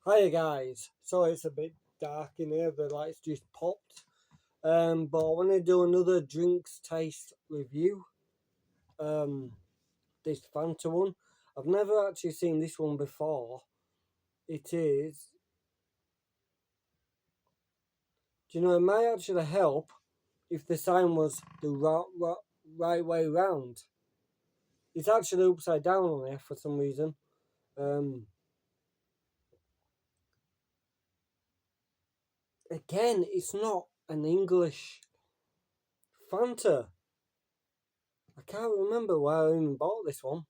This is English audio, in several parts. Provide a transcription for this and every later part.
Hiya guys, sorry it's a bit dark in here, the lights just popped. But I want to do another drinks taste review. This Fanta one. I've never actually seen this one before. It is, do you know, it might actually help if the sign was the right way round. It's actually upside down on here for some reason. Again, it's not an English Fanta. I can't remember where I even bought this one.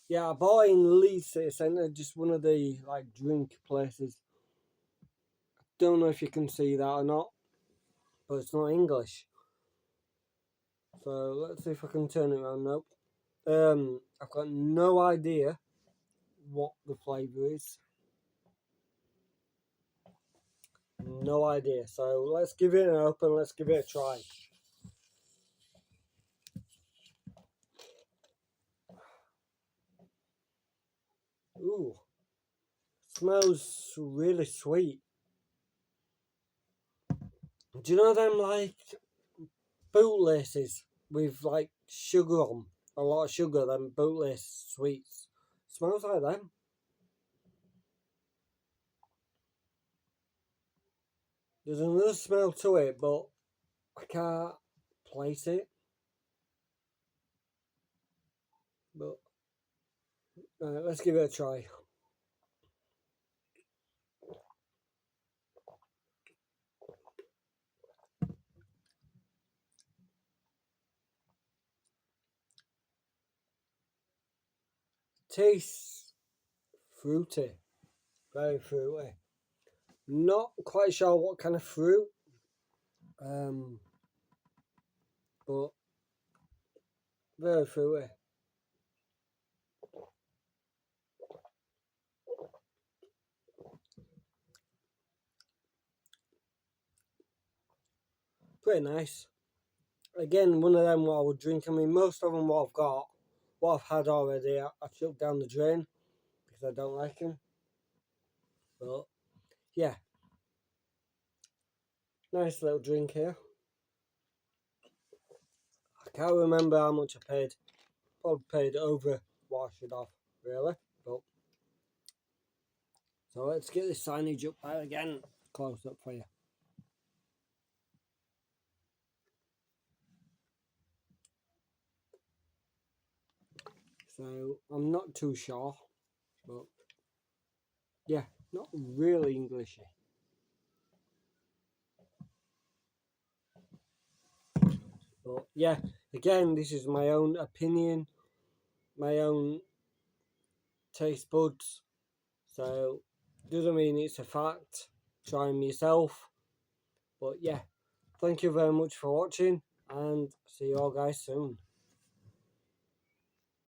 Yeah, I bought it in Leeds City Centre, just one of the drink places. Don't know if you can see that or not, but it's not English. So let's see if I can turn it around. Nope. I've got no idea what the flavour is. No idea. So let's give it an open. Let's give it a try. Ooh, smells really sweet. Do you know them bootlaces with sugar on? A lot of sugar, them bootlace sweets. Smells like them. There's another smell to it, but I can't place it. But let's give it a try. Tastes fruity, very fruity. Not quite sure what kind of fruit, but very fruity. Pretty nice. Again, one of them what I would drink. I mean, most of them what I've got, what I've had already, I chucked down the drain because I don't like them. But yeah, nice little drink here. I can't remember how much I paid. Probably paid over what I should have, really. But so let's get this signage up there again, close up for you. So I'm not too sure, but yeah, not really Englishy. But yeah, again, this is my own opinion, my own taste buds. So doesn't mean it's a fact. Try them yourself. But yeah, thank you very much for watching, and see you all guys soon.